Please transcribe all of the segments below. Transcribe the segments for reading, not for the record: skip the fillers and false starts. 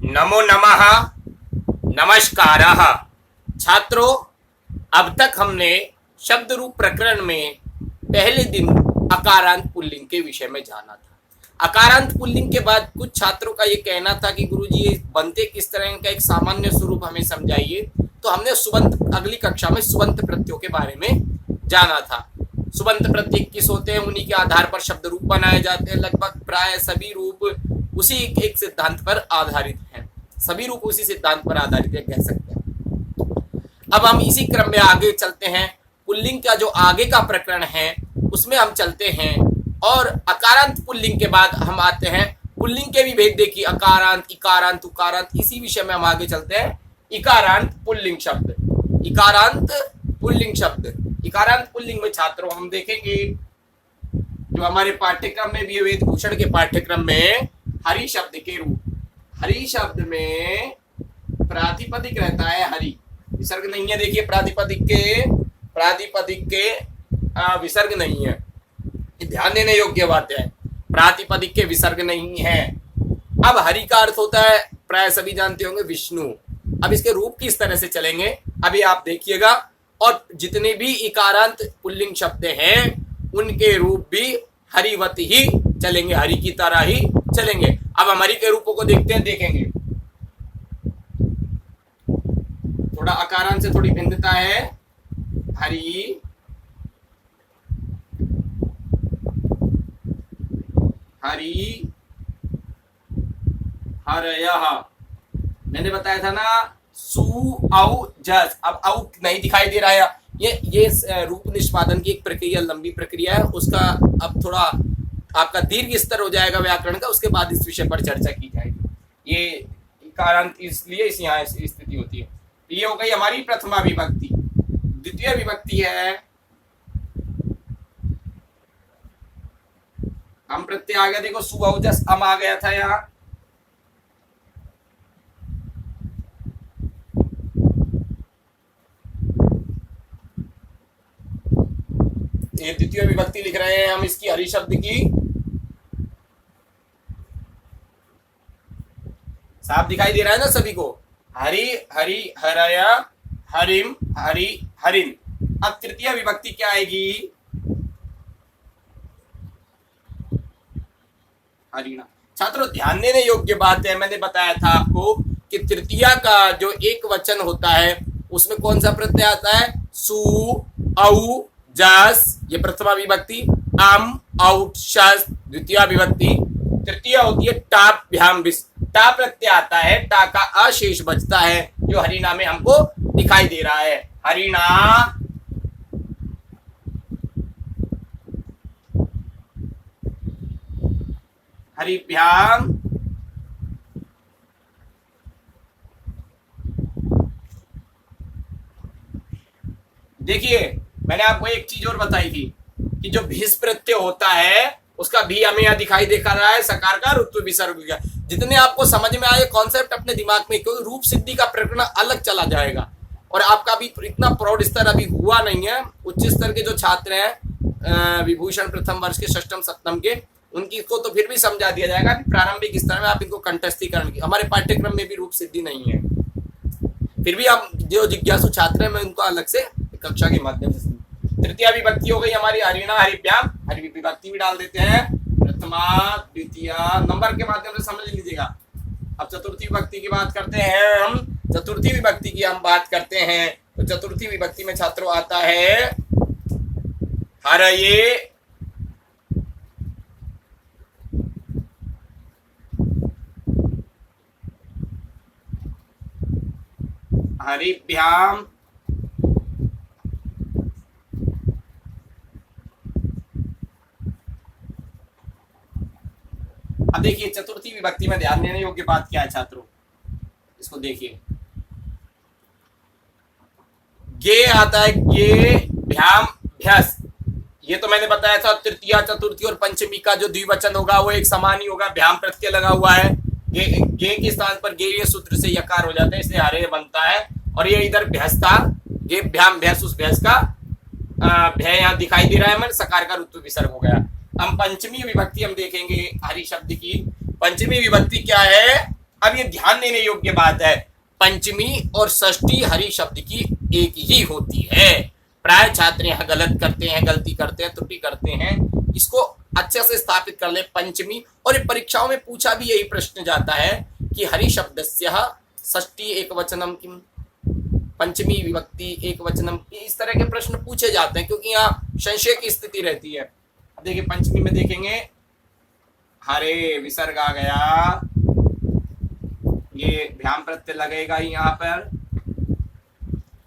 नमो नमः। नमस्कारः। छात्रों, अब तक हमने शब्द रूप प्रकरण में पहले दिन अकारांत पुल्लिंग के विषय में जाना था। अकारांत पुल्लिंग के बाद कुछ छात्रों का ये कहना था कि गुरुजी ये बनते किस तरह, इनका एक सामान्य स्वरूप हमें समझाइए। तो हमने सुबंत अगली कक्षा में सुबंत प्रत्ययों के बारे में जाना था। सुबंत प्रत्यय किस होते हैं, उन्हीं के आधार पर शब्द रूप बनाए जाते हैं। लगभग प्राय सभी रूप उसी एक सिद्धांत पर आधारित हैं। सभी रूप उसी सिद्धांत पर आधारित है, कह सकते हैं। अब हम इसी क्रम में आगे चलते हैं। पुल्लिंग का जो आगे का प्रकरण है उसमें हम चलते हैं और अकारांत पुल्लिंग के बाद हम आते हैं पुल्लिंग के भी भेद। देखिए, अकारांत, इकारांत, उकारांत, इसी विषय में हम आगे चलते हैं। इकारांत पुल्लिंग शब्द, इकारांत पुल्लिंग शब्द। इकारांत पुल्लिंग में छात्रों हम देखेंगे जो हमारे पाठ्यक्रम में भी, वेदभूषण के पाठ्यक्रम में हरि शब्द के रूप। हरि शब्द में प्रातिपदिक रहता है हरि, विसर्ग नहीं है। देखिए, प्रातिपदिक के विसर्ग नहीं है, ध्यान देने योग्य बात है। प्रातिपदिक के विसर्ग नहीं है। अब हरि का अर्थ होता है, प्राय सभी जानते होंगे, विष्णु। अब इसके रूप किस तरह से चलेंगे अभी आप देखिएगा। और जितने भी इकारांत पुल्लिंग शब्द हैं उनके रूप भी हरिवत ही चलेंगे, हरि की तरह ही चलेंगे। अब हम हरि के रूपों को देखते हैं, देखेंगे। थोड़ा अकारांत से थोड़ी भिन्नता है। हरि, हरि, हरयः। मैंने बताया था ना, सु औ जस। अब औ नहीं दिखाई दे रहा है। ये रूप निष्पादन की एक प्रक्रिया, लंबी प्रक्रिया है। उसका अब थोड़ा आपका दीर्घ स्तर हो जाएगा व्याकरण का, उसके बाद इस विषय पर चर्चा की जाएगी। ये इकारांत इसलिए यहाँ स्थिति होती है। ये हो गई हमारी प्रथमा विभक्ति। द्वितीय विभक्ति है हम प्रत्यय आ गया। देखो, सु औ जस अम आ गया था यहाँ। ये द्वितीय विभक्ति लिख रहे हैं हम इसकी, हरि शब्द की। साफ दिखाई दे रहा है ना सभी को? हरि, हरि, हरया, हरिम, हरि, हरिन। अब तृतीय विभक्ति क्या आएगी? हरिणा। छात्रों, ध्यान देने योग्य बात है, मैंने बताया था आपको कि तृतीया का जो एक वचन होता है उसमें कौन सा प्रत्यय आता है? सु, औ, जस, ये प्रथमा विभक्ति। अम, औट, शस, द्वितीय विभक्ति। तृतीय होती है टाभ्याम विस। टा प्रत्यय आता है, टा का अशेष बचता है, जो हरिणा में हमको दिखाई दे रहा है। हरिणा, हरिभ्याम, देखिए मैंने आपको एक चीज और बताई थी कि जो भिस प्रत्यय होता है उसका भी हमें यहाँ दिखाई दे रहा है, सकार का रुत्व विसर्ग का। जितने आपको समझ में आए कॉन्सेप्ट अपने दिमाग में, क्योंकि रूप सिद्धि का प्रकरण अलग चला जाएगा और आपका अभी इतना प्रौढ़ स्तर अभी हुआ नहीं है। उच्च स्तर के जो छात्र हैं विभूषण प्रथम वर्ष के, षष्टम सप्तम के, उनकी को तो फिर भी समझा दिया जाएगा। प्रारंभिक स्तर में आप इनको कंठस्थीकरण की, हमारे पाठ्यक्रम में भी रूप सिद्धि नहीं है, फिर भी हम जो जिज्ञासु छात्र हैं मैं उनको अलग से कक्षा के माध्यम से। तृतीय विभक्ति हो गई हमारी हरिणा, हरिभ्याम। हरि विभक्ति भी डाल देते हैं, प्रथमा, द्वितीय, नंबर के माध्यम से समझ लीजिएगा। अब चतुर्थी विभक्ति की बात करते हैं हम। चतुर्थी विभक्ति की हम बात करते हैं तो चतुर्थी विभक्ति में छात्रों आता है हरये, हरिभ्याम, अब देखिए चतुर्थी विभक्ति में ध्यान देने योग्य बात क्या है छात्रों, इसको देखिए। गे आता है, गे, भ्याम, भ्यस। ये तो मैंने बताया था तृतीया, चतुर्थी और पंचमी का जो द्विवचन होगा वो एक समान ही होगा। भ्याम प्रत्यय लगा हुआ है, गे के स्थान पर गे सूत्र से यकार हो जाता है, इसलिए हरे बनता है। और ये इधर भ्यस था, गे भ्याम भ्यस, उस भ्यस का भय यहाँ दिखाई दे रहा है, मैंने सकार का रुत्व विसर्ग हो गया। हम पंचमी विभक्ति हम देखेंगे हरि शब्द की। पंचमी विभक्ति क्या है? अब ये ध्यान देने योग्य बात है, पंचमी और षष्ठी हरि शब्द की एक ही होती है। प्राय छात्र यहाँ गलत करते हैं, गलती करते हैं, त्रुटि करते हैं। इसको अच्छे से स्थापित कर ले। पंचमी, और ये परीक्षाओं में पूछा भी यही प्रश्न जाता है कि हरि शब्दस्य षष्ठी एकवचनम किम, पंचमी विभक्ति एकवचनम, इस तरह के प्रश्न पूछे जाते हैं क्योंकि यहाँ संशय की स्थिति रहती है। अब देखिए पंचमी में देखेंगे, हरे विसर्ग आ गया, ये भ्याम प्रत्यय लगेगा ही यहाँ पर,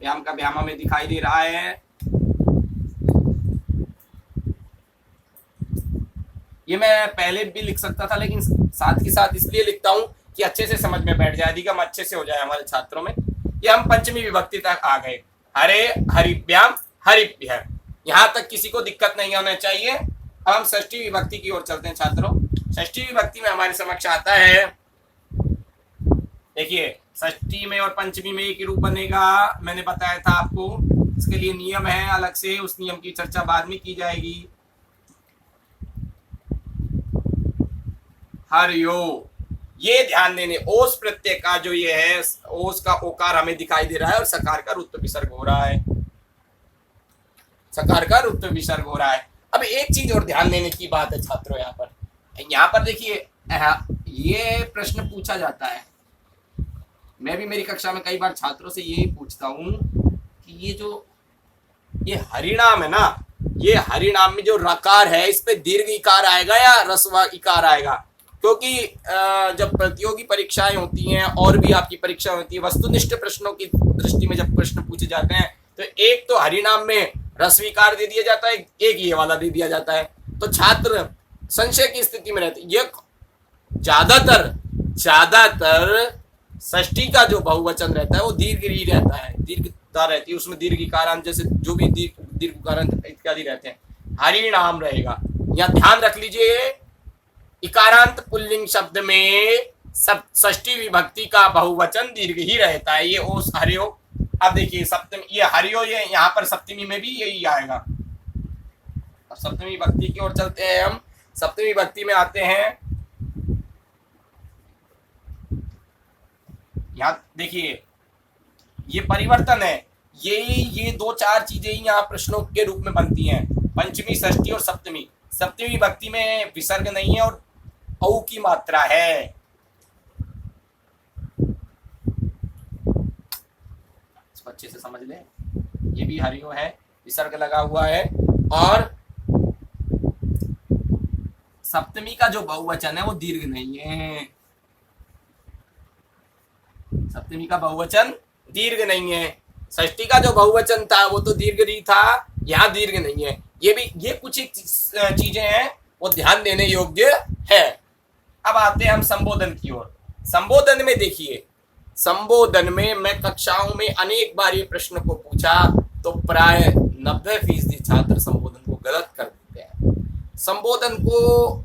भ्याम का भ्याम हमें दिखाई दे रहा है। ये मैं पहले भी लिख सकता था लेकिन साथ ही साथ इसलिए लिखता हूं कि अच्छे से समझ में बैठ जाए, अधिगम अच्छे से हो जाए हमारे छात्रों में। ये हम पंचमी विभक्ति तक आ गए, हरे हरिभ्याम हरिभ्य, यहां तक किसी को दिक्कत नहीं होना चाहिए। अब हम षष्ठी विभक्ति की ओर चलते हैं छात्रों। षष्ठी विभक्ति में हमारे समक्ष आता है, देखिए षष्ठी में और पंचमी में एक ही रूप बनेगा, मैंने बताया था आपको। इसके लिए नियम है अलग से, उस नियम की चर्चा बाद में की जाएगी। हरियो, ये ध्यान देने, ओस प्रत्यय का जो ये है, ओस का ओकार हमें दिखाई दे रहा है और सकार का रुत्व विसर्ग हो रहा है, सकार का रुत्व विसर्ग हो रहा है। अब एक चीज और ध्यान देने की बात है छात्रों, यहाँ पर देखिए ये प्रश्न पूछा जाता है। मैं भी मेरी कक्षा में कई बार छात्रों से यही पूछता हूं कि ये हरिनाम है ना, ये हरिनाम में जो रकार है इस पे दीर्घ इकार आएगा या ह्रस्व इकार आएगा? क्योंकि जब प्रतियोगी परीक्षाएं होती हैं और भी आपकी परीक्षा होती है, वस्तुनिष्ठ प्रश्नों की दृष्टि में जब प्रश्न पूछे जाते हैं तो एक तो हरिनाम में ह्रस्व इकार दे दिया जाता है, एक ये वाला दे दिया जाता है, तो छात्र संशय की स्थिति में रहते। ये ज्यादातर षष्ठी का जो बहुवचन रहता है वो दीर्घ ही रहता है, दीर्घता रहती है, उसमें दीर्घ इकारांत जैसे जो भी दीर्घ इकारांत इत्यादि रहते हैं, हरिनाम रहेगा। या ध्यान रख लीजिए, इकारांत पुल्लिंग शब्द में षष्ठी विभक्ति का बहुवचन दीर्घ ही रहता है। ये ओस हरियो, अब देखिए सप्तमी, ये हरियो, ये यहाँ पर सप्तमी में भी यही आएगा। अब सप्तमी विभक्ति की ओर चलते हैं हम। सप्तमी विभक्ति में आते हैं, यहाँ देखिए ये परिवर्तन है, ये दो चार चीजें यहाँ प्रश्नों के रूप में बनती हैं, पंचमी षष्ठी और सप्तमी। सप्तमी विभक्ति में विसर्ग नहीं है और औ की मात्रा है। इसको अच्छे से समझ लें, ये भी हरियो है, विसर्ग लगा हुआ है। और सप्तमी का जो बहुवचन है वो दीर्घ नहीं है, सप्तमी का बहुवचन दीर्घ नहीं है। षष्ठी का जो बहुवचन था वो तो दीर्घ ही था, यहाँ दीर्घ नहीं है। ये कुछ एक चीजें हैं वो ध्यान देने योग्य है। अब आते हैं हम संबोधन की ओर। संबोधन में देखिए, संबोधन में मैं कक्षाओं में अनेक बार ये प्रश्न को पूछा तो प्राय 90% छात्र संबोधन को गलत कर देते हैं। संबोधन को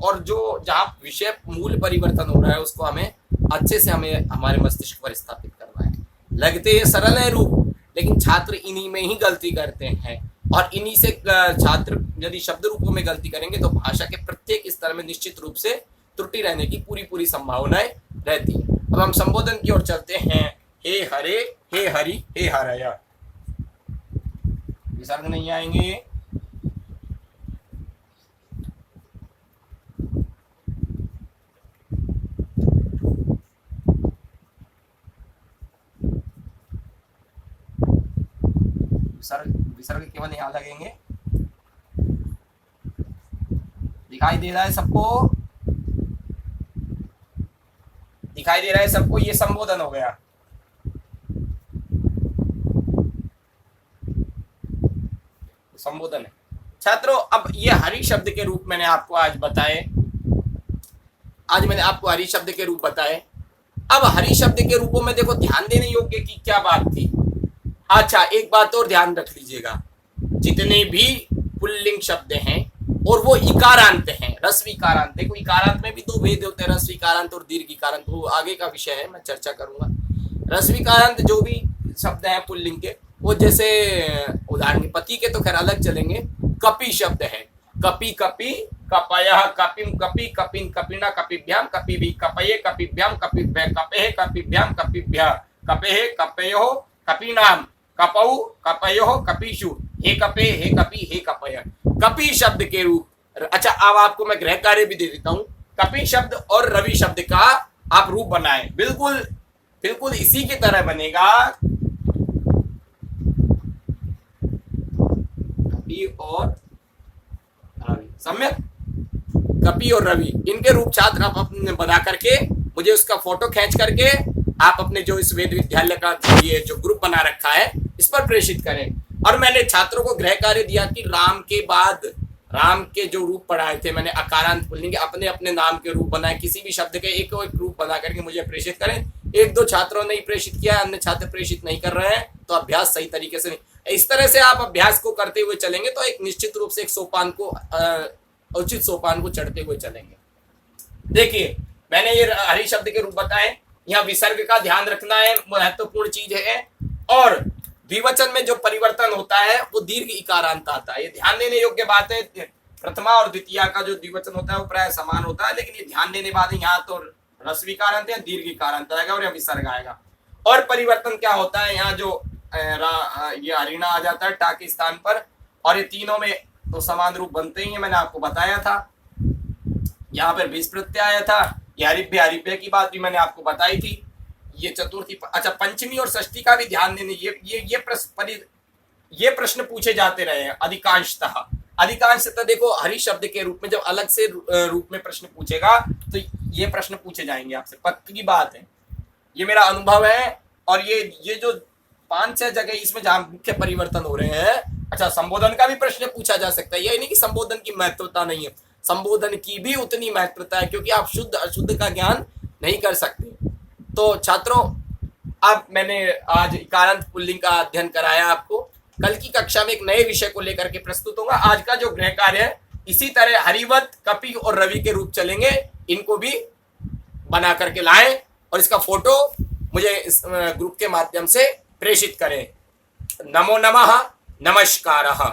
और जो जहाँ विषय मूल परिवर्तन हो रहा है उसको हमें अच्छे से हमारे मस्तिष्क पर स्थापित करना है। लगते ये सरल है रूप, लेकिन छात्र इन्हीं में ही गलती करते हैं और इन्हीं से छात्र यदि शब्द रूपों में गलती करेंगे तो भाषा के प्रत्येक स्तर में निश्चित रूप से त्रुटि रहने की पूरी संभावनाएं रहती है। अब हम संबोधन की ओर चलते हैं। हे हरे, हे हरि, हे हरया, विसर्ग नहीं आएंगे। विसर्ग केवल यहां लगेंगे। दिखाई दे रहा है सबको? दिखाई दे रहा है सबको? ये संबोधन हो गया। संबोधन है छात्रों। अब ये हरि शब्द के रूप मैंने आपको आज बताए, मैंने आपको हरि शब्द के रूप बताए। अब हरि शब्द के रूपों में देखो ध्यान देने योग्य की क्या बात थी। अच्छा, एक बात और ध्यान रख लीजिएगा, जितने भी पुल्लिंग शब्द हैं और वो इकारांत हैं, ह्रस्व इकारांत। देखो इकारांत में भी दो भेद होते हैं, ह्रस्व इकारांत और दीर्घ इकारांत, वो आगे का विषय है, मैं चर्चा करूंगा। ह्रस्व इकारांत जो भी शब्द हैं पुल्लिंग के, वो जैसे उदाहरण के पति के तो खैर अलग चलेंगे, कपि शब्द है। कपि कपि कपयः कपिम कपि कपिन कपिना कपिभ्याम कपिभि कपये कपिभ्याम कपिभ्य कपेः कपिभ्याम कपिभ्य कपेः कपयोः कपीनाम कपौ कपयोः कपीषु हे कपे हे कपि हे कपय। कपि शब्द के रूप, अच्छा अब आपको मैं गृह कार्य भी दे देता हूं। कपि शब्द और रवि शब्द का आप रूप बनाएं, बिल्कुल बिल्कुल इसी की तरह बनेगा। कपि और रवि, सम्यक। कपि और रवि इनके रूप छात्र आप अपने बना करके मुझे उसका फोटो खींच करके आप अपने जो इस वेद विद्यालय का ये जो ग्रुप बना रखा है इस पर प्रेषित करें। और मैंने छात्रों को गृह कार्य दिया कि राम के बाद राम के जो रूप पढ़ाए थे मैंने अकारांत पुल्लिंग, अपने अपने नाम के रूप बनाए, किसी भी शब्द के एक रूप बना करके मुझे प्रेषित करें। एक दो छात्रों ने ही प्रेषित किया, अन्य छात्र प्रेषित नहीं कर रहे हैं, तो अभ्यास सही तरीके से नहीं। इस तरह से आप अभ्यास को करते हुए चलेंगे तो एक निश्चित रूप से एक सोपान को उचित सोपान को चढ़ते हुए चलेंगे। देखिए मैंने ये हरि शब्द के रूप बताए, यहाँ विसर्ग का ध्यान रखना है, महत्वपूर्ण चीज है। और द्विवचन में जो परिवर्तन होता है वो दीर्घ इकारांत आता है, ये ध्यान देने योग्य बात है। प्रथमा और द्वितीया का जो द्विवचन होता है वो प्राय समान होता है, लेकिन ये ध्यान देने वाले यहाँ तो ह्रस्व इकारांत है, दीर्घ इकारांत आएगा और यहाँ विसर्ग आएगा। और परिवर्तन क्या होता है, यहाँ जो ये हरिणा आ जाता है टा के स्थान पर, और ये तीनों में तो समान रूप बनते ही है, मैंने आपको बताया था। यहाँ पर बीज प्रत्यय आया था, ये हरिभ्य की बात भी मैंने आपको बताई थी। ये चतुर्थी, अच्छा पंचमी और षष्ठी का भी ध्यान देने, ये प्रश्न पूछे जाते रहे हैं अधिकांशतः देखो हरि शब्द के रूप में जब अलग से रूप में प्रश्न पूछेगा तो ये प्रश्न पूछे जाएंगे आपसे, पक्की बात है, ये मेरा अनुभव है। और ये जो 5-6 जगह इसमें जहां मुख्य परिवर्तन हो रहे हैं, अच्छा संबोधन का भी प्रश्न पूछा जा सकता है। यही नहीं कि संबोधन की महत्वता नहीं है, संबोधन की भी उतनी महत्वता है, क्योंकि आप शुद्ध अशुद्ध का ज्ञान नहीं कर सकते। तो छात्रों अब मैंने आज इकारांत पुल्लिंग का अध्ययन कराया आपको, कल की कक्षा में एक नए विषय को लेकर के प्रस्तुत होगा। आज का जो गृह कार्य है इसी तरह हरिवत, कपि और रवि के रूप चलेंगे, इनको भी बना करके लाएं और इसका फोटो मुझे इस ग्रुप के माध्यम से प्रेषित करें। नमो नमः, नमस्कारः।